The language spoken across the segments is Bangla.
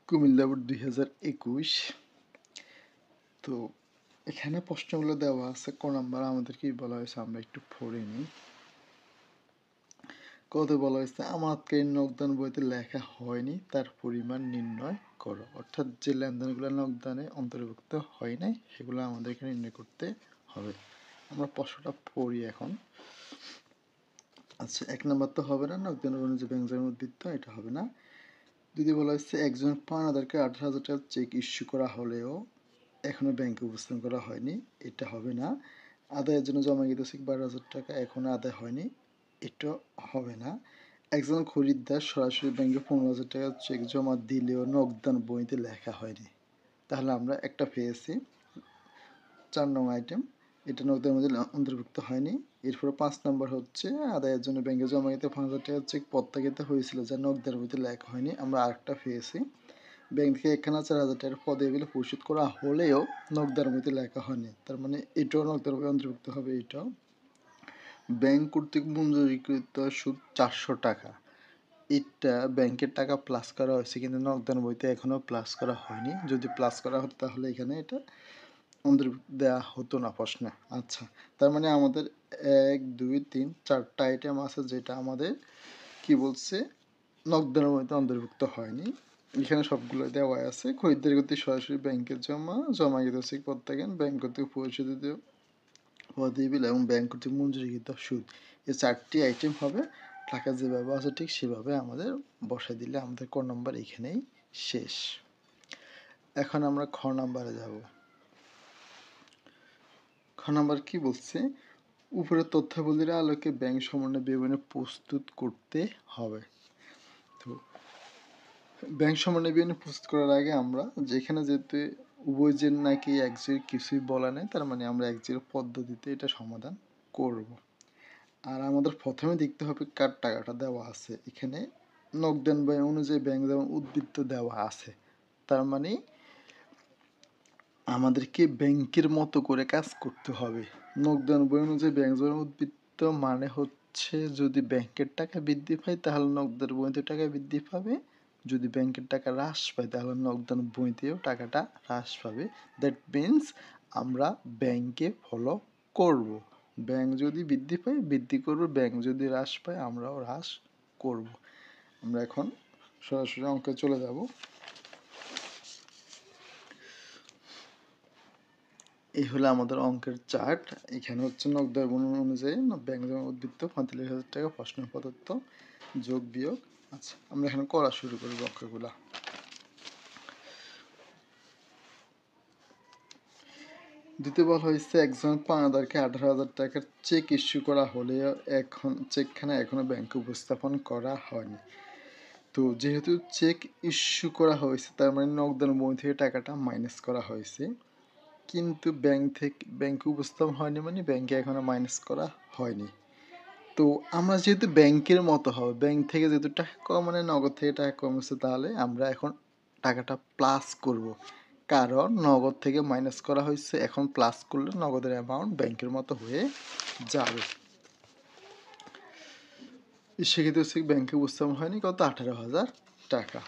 কুমিল্লা বোর্ড 2021। তো এখানে প্রশ্নগুলো দেওয়া আছে, ক নাম্বার আমাদের কি বলা হয়েছে আমরা একটু পড়ে নিই। কত বলা হয়েছে, আমানতকারী নগদান বইতে লেখা হয়নি তার পরিমাণ নির্ণয় করো। অর্থাৎ যে লেনদেনগুলো নগদানে অন্তর্ভুক্ত হয় নাই সেগুলো আমাদের এখানে নির্ণয় করতে হবে। আমরা প্রশ্নটা পড়ি এখন। আচ্ছা, 1 নাম্বার তো হবে না, নগদানের যে ব্যাংক জমার উদ্বৃত্ত এটা হবে না। যদি বলা হচ্ছে একজন পাওনাদারকে 18,000 টাকার চেক ইস্যু করা হলেও এখনো ব্যাংকে উপস্থাপন করা হয়নি, এটা হবে না। আদায়ের জন্য জমাকৃত চেক 12,000 টাকা এখনো আদায় হয়নি, এটা হবে না। একজন খরিদ্দার সরাসরি ব্যাংকে 15,000 টাকার চেক জমা দিলেও নগদান বইতে লেখা হয়নি, তাহলে আমরা একটা পেয়েছি। 4 নং আইটেম, এটা নগদের মধ্যে অন্তর্ভুক্ত হয়নি। এরপরে 5 নম্বর হচ্ছে আদায়ের জন্য ব্যাংকে জমাকৃত 5,000 টাকার চেক প্রত্যাখ্যাত হয়েছিল যা নগদের মধ্যে লেখা হয়নি, আমরা আরেকটা পেয়েছি। ব্যাংক থেকে 1,04,000 টাকার পদে বিল পরিশোধ করা হলেও নগদের মধ্যে লেখা হয়নি, তার মানে এটাও নগদের মধ্যে অন্তর্ভুক্ত হবে। এটাও ব্যাংক কর্তৃক মঞ্জুরিকৃত সুদ 400 টাকা, এটা ব্যাংকের টাকা প্লাস করা হয়েছে কিন্তু নগদান বইতে এখনো প্লাস করা হয়নি। যদি প্লাস করা হতো তাহলে এখানে এটা অন্তর্ভুক্ত দেওয়া হতো না প্রশ্নে। আচ্ছা, তার মানে আমাদের 1 2 3 4টা আইটেম আছে যেটা আমাদের কি বলছে নগদানের মধ্যে অন্তর্ভুক্ত হয়নি। এখানে সবগুলো দেওয়া আছে। খরিদ্দার কর্তৃক সরাসরি ব্যাংকে জমাকৃত চেক প্রত্যাখ্যান, ব্যাংক কর্তৃক পরিশোধিত পদে বিল এবং ব্যাংক কর্তৃক মঞ্জুরিকৃত সুদ, এই 4টি আইটেম হবে। টাকা যেভাবে আছে ঠিক সেভাবে আমাদের বসাই দিলে আমাদের ক নম্বর এখানেই শেষ। এখন আমরা খ নাম্বারে যাব। খ নাম্বার কি বলছে, উপরের তথ্যাবলীর আলোকে ব্যাংক সমন্বয় বিবরণী প্রস্তুত করতে হবে। তো ব্যাংক সমন্বয় বিবরণী প্রস্তুত করার আগে আমরা যেখানে যেহেতু উভয়জের নাকি একজের কিছুই বলা নেই, তার মানে আমরা একজের পদ্ধতিতে এটা সমাধান করব। আর আমাদের প্রথমে দেখতে হবে কার টাকাটা দেওয়া আছে। এখানে নগদান বই অনুযায়ী ব্যাংক যেমন উদ্বৃত্ত দেওয়া আছে, তার মানে আমাদেরকে ব্যাংকের মতো করে কাজ করতে হবে। নগদান বই অনুযায়ী ব্যাংক যেমন উদ্বৃত্ত মানে হচ্ছে যদি ব্যাংকের টাকা বৃদ্ধি পায় তাহলে নগদান বইতে টাকা বৃদ্ধি পাবে, যদি ব্যাংকের টাকা হ্রাস পায় তাহলে নগদান বইতেও টাকাটা হ্রাস পাবে। দ্যাট মিনস আমরা ব্যাংকে ফলো করব। ব্যাংক যদি বৃদ্ধি পায় বৃদ্ধি করব, ব্যাংক যদি হ্রাস পায় আমরাও হ্রাস করব। আমরা এখন সরাসরি অঙ্কে চলে যাব। এই হলো আমাদের অঙ্কের চার্ট। এখানে হচ্ছে নগদান বর্ণনা অনুযায়ী ব্যাংক জমা উদ্বৃত্ত 45,000 টাকা, প্রশ্ন প্রদত্ত যোগ বিয়োগ। আচ্ছা, আমরা এখানে করা শুরু করব অঙ্কগুলা। দ্বিতীয় বলা হয়েছে একজন পাওনাদারকে 18,000 টাকার চেক ইস্যু করা হলেও এখন চেকখানা এখনো ব্যাংকে উপস্থাপন করা হয়নি। তো যেহেতু চেক ইস্যু করা হয়েছে তার মানে নগদান বই থেকে টাকাটা মাইনাস করা হয়েছে, কিন্তু ব্যাংকে উপস্থাপন হয়নি মানে ব্যাংকে এখনো মাইনাস করা হয়নি। তো আমরা যেহেতু ব্যাংকের মতো হবে, ব্যাংক থেকে যেহেতু টাকা কম মানে নগদ থেকে টাকা কমেছে, তাহলে আমরা এখন টাকাটা প্লাস করব, কারণ নগদ থেকে মাইনাস করা হয়েছে, এখন প্লাস করলে নগদের অ্যামাউন্ট ব্যাংকের মতো হয়ে যাবে। সেক্ষেত্রে হচ্ছে ব্যাংকে উপস্থাপন হয়নি কত, 18,000 টাকা।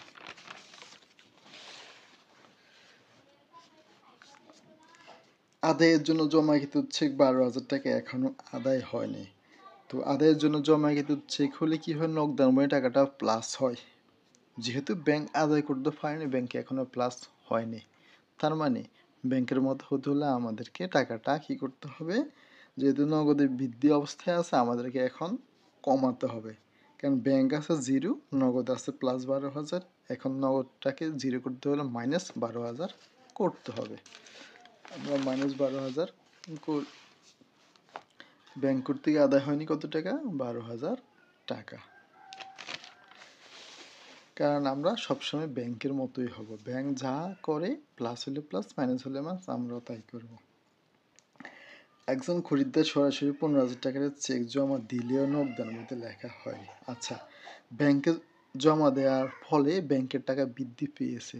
আদায়ের জন্য জমাকৃত চেক 12,000 টাকা এখনো আদায় হয়নি। তো আদায়ের জন্য জমাকৃত চেক হলে কি হয়, নগদান বইয়ে টাকাটা প্লাস হয়। যেহেতু ব্যাংক আদায় করতে পারেনি, ব্যাংকে এখনো প্লাস হয়নি, তার মানে ব্যাংকের মতো হতে হলে আমাদেরকে টাকাটা কি করতে হবে, যেহেতু নগদে বৃদ্ধি অবস্থায় আছে আমাদেরকে এখন কমাতে হবে। কারণ ব্যাংক আছে 0, নগদ আছে প্লাস 12,000, এখন নগদটাকে 0 করতে হলে মাইনাস 12,000 করতে হবে। আমরা মাইনাস 12,000 ব্যাংক কর্তৃক আদায় হয়নি কত টাকা, 12,000 টাকা। কারণ আমরা সবসময় ব্যাংকের মতোই হব, ব্যাংক যা করে প্লাস হলে প্লাস মাইনাস হলে মাইনাস আমরাও তাই করব। একজন খরিদ্দার সরাসরি 15,000 টাকার চেক জমা দিলেও নগদান বইতে লেখা হয়নি। আচ্ছা, ব্যাংকে জমা দেওয়ার ফলে ব্যাংকের টাকা বৃদ্ধি পেয়েছে,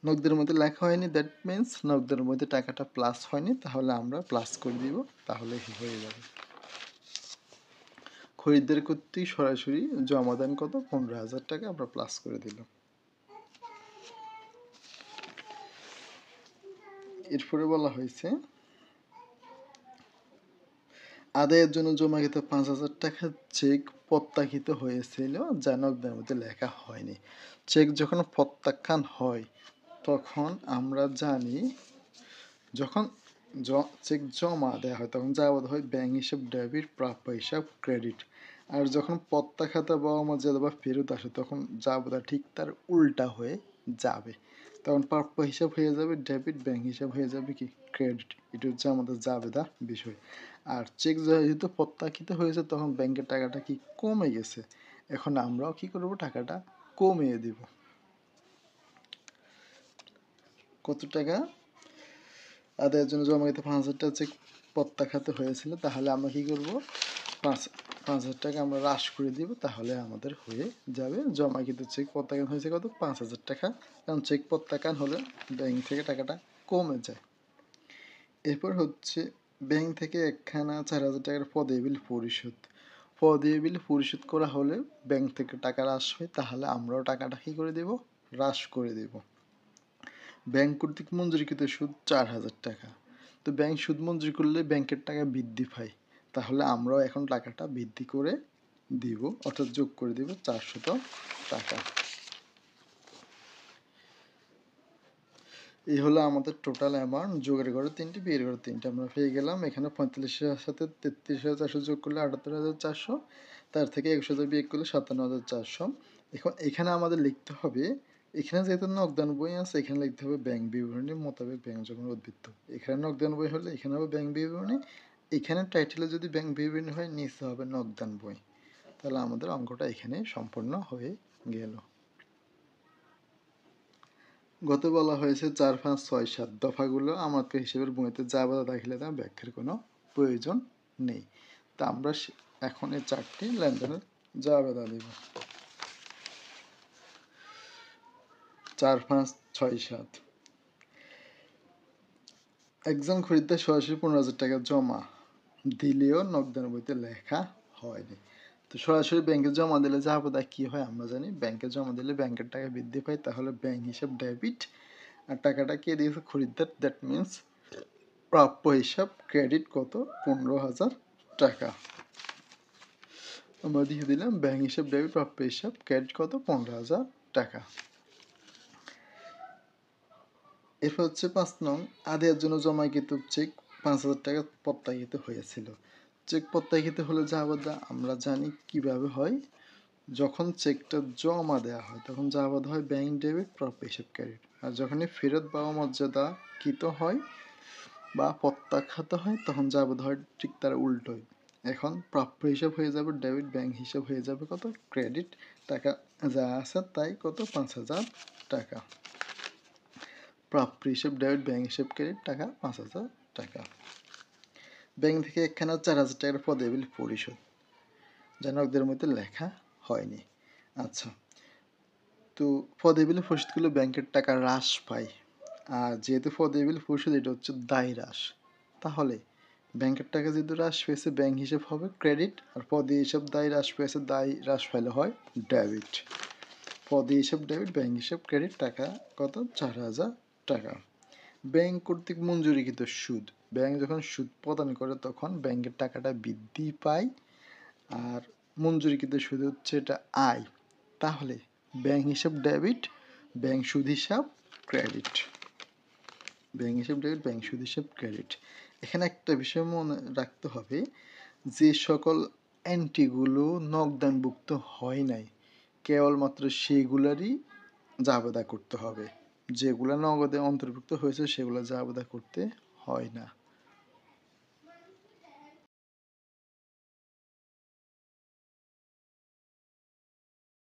নগদের মধ্যে লেখা হয়নি, দ্যাট মিনস নগদের মধ্যে টাকাটা প্লাস হয়নি, তাহলে আমরা প্লাস করে দিব, তাহলে হয়ে যাবে। খরিদ্দার কর্তৃক সরাসরি জমা দেন কত, 15,000 টাকা, আমরা প্লাস করে দিলাম। এরপরে বলা হয়েছে আদায়ের জন্য জমাকৃত 5,000 টাকার চেক প্রত্যাখ্যিত হয়েছিল যা নগদের মধ্যে লেখা হয়নি। চেক যখন প্রত্যাখ্যান হয় তখন আমরা জানি যখন চেক জমা দেওয়া হয় তখন যাবত হয় ব্যাংক হিসাব ডেবিট, প্রাপ্য হিসাব ক্রেডিট। আর যখন প্রত্যাখ্যাত বা অমর্যাদা বা ফেরত আসে তখন যাবত ঠিক তার উল্টা হয়ে যাবে। তখন প্রাপ্য হিসাব হয়ে যাবে ডেবিট, ব্যাংক হিসাব হয়ে যাবে কি ক্রেডিট। এটা হচ্ছে আমাদের জাবেদা বিষয়। আর চেক যেহেতু প্রত্যাখ্যিত হয়েছে তখন ব্যাংকের টাকাটা কি কমে গেছে, এখন আমরাও কি করব, টাকাটা কমিয়ে দিব। কত টাকা? আদায়ের জন্য জমাকৃত 5,000 টাকা চেক প্রত্যাখ্যাত হয়েছিল, তাহলে আমরা কি করব, 5,000 টাকা আমরা হ্রাস করে দিব, তাহলে আমাদের হয়ে যাবে জমাকৃত চেক প্রত্যাখ্যান হয়েছে কত, 5,000 টাকা। কারণ চেক প্রত্যাখ্যান হলে ব্যাংক থেকে টাকাটা কমে যায়। এরপর হচ্ছে ব্যাংক থেকে একখানা 4,000 টাকার পদেয় বিল পরিশোধ। পদেয় বিল পরিশোধ করা হলে ব্যাংক থেকে টাকা হ্রাস হয়, তাহলে আমরাও টাকাটা কি করে দেব, হ্রাস করে দেব। ব্যাংক কর্তৃক মঞ্জুরিকৃত সুদ 4,000 টাকা। তো ব্যাংক সুদ মঞ্জুরি করলে ব্যাংকের টাকা বৃদ্ধি পায়, তাহলে আমরাও এখন টাকাটা বৃদ্ধি করে দিব, অর্থাৎ যোগ করে দিব 400 টাকা। এই হলো আমাদের টোটাল অ্যামাউন্ট। যোগের ঘরে 3টি, বিয়ের ঘরে 3টি আমরা পেয়ে গেলাম। এখানে 45,000 সাথে 33,400 যোগ করলে 78,400, তার থেকে 21,000 বিয়োগ করলে 57,400। এখন এখানে আমাদের লিখতে হবে, এখানে যেহেতু নগদান বই আছে এখানে লিখতে হবে ব্যাংক বিবরণী মোতাবেক ব্যাংক যখন উদ্বৃত্ত। এখানে নগদান বই হলে এখানে হবে ব্যাংক বিবরণী, এখানে টাইটেলে যদি ব্যাংক বিবরণী হয় নিচে হবে নগদান বই। তাহলে আমাদের অঙ্কটা এখানে সম্পূর্ণ হয়ে গেল। গত বলা হয়েছে 4, 5, 6, 7 দফাগুলো আমাকে হিসেবের বইতে যা বাধা দাখিলে তা ব্যাখ্যার কোনো প্রয়োজন নেই। তা আমরা এখন এই 4টি লেনদেনের যা বাধা দেব। 4, 5, 6, 7 একজন খরিদ্দার সরাসরি 15,000 টাকা জমা দিলেও নগদান বইতে লেখা হয়নি। তো সরাসরি ব্যাংকে জমা দিলে যা বাধা কি হয় আমরা জানি, ব্যাংকে জমা দিলে ব্যাংকের টাকা বৃদ্ধি পায়, তাহলে ব্যাংক হিসাব ডেবিট, আর টাকাটা কে দিয়েছে, খরিদ্দার, দ্যাট মিনস প্রাপ্য হিসাব ক্রেডিট কত, 15,000 টাকা। আমরা দিয়ে দিলাম ব্যাংক হিসাব ডেবিট, প্রাপ্য হিসাব ক্রেডিট কত, 15,000 টাকা। এরপর হচ্ছে 5 নং, আদায়ের জন্য জমাকৃত চেক 5,000 টাকা প্রত্যাখ্যিত হয়েছিল। চেক প্রত্যাখ্যিত হলে যা বাধা আমরা জানি কিভাবে হয়, যখন চেকটা জমা দেওয়া হয় তখন যা বাধা হয় ব্যাংক ডেবিট, প্রাপ্য হিসাব ক্রেডিট। আর যখনই ফেরত বা অমর্যাদাকৃত হয় বা প্রত্যাখ্যাত হয় তখন যা বাধা হয় ঠিক তার উল্টোই। এখন প্রাপ্য হিসাব হয়ে যাবে ডেবিট, ব্যাংক হিসাব হয়ে যাবে কত, ক্রেডিট। টাকা যা আছে তাই কত, 5,000 টাকা। প্রাপ্য হিসাব ডেবিট, ব্যাংক হিসাব ক্রেডিট, টাকা 5,000 টাকা। ব্যাংক থেকে একখানা 4,000 টাকার পদেয় বিল পরিশোধ যা নগদের মধ্যে লেখা হয়নি। আচ্ছা, তো পদেয় বিল পরিশোধ করলে ব্যাংকের টাকা হ্রাস পায়, আর যেহেতু পদেয় বিল পরিশোধ এটা হচ্ছে দায় হ্রাস, তাহলে ব্যাংকের টাকা যেহেতু হ্রাস পেয়েছে ব্যাংক হিসাব হবে ক্রেডিট, আর পদেয় হিসাব দায় হ্রাস পেয়েছে দায় হ্রাস পাইলে হয় ডেবিট। পদেয় হিসাব ডেবিট, ব্যাংক হিসাব ক্রেডিট, টাকা কত, 4,000 টাকা। ব্যাংক কর্তৃক মঞ্জুরিকৃত সুদ, ব্যাংক যখন সুদ প্রদান করে তখন ব্যাংকের টাকাটা বৃদ্ধি পায়, আর মঞ্জুরিকৃত সুদ হচ্ছে এটা আয়, তাহলে ব্যাংক হিসাব ডেবিট, ব্যাংক সুদ হিসাব ক্রেডিট। ব্যাংক হিসাব ডেবিট, ব্যাংক সুদ হিসাব ক্রেডিট। এখানে একটা বিষয় মনে রাখতে হবে, যে সকল এন্ট্রিগুলো নগদানভুক্ত হয় নাই কেবলমাত্র সেগুলারই জাবেদা করতে হবে, যেগুলো নগদে অন্তর্ভুক্ত হয়েছে সেগুলো জাবেদা করতে হয় না।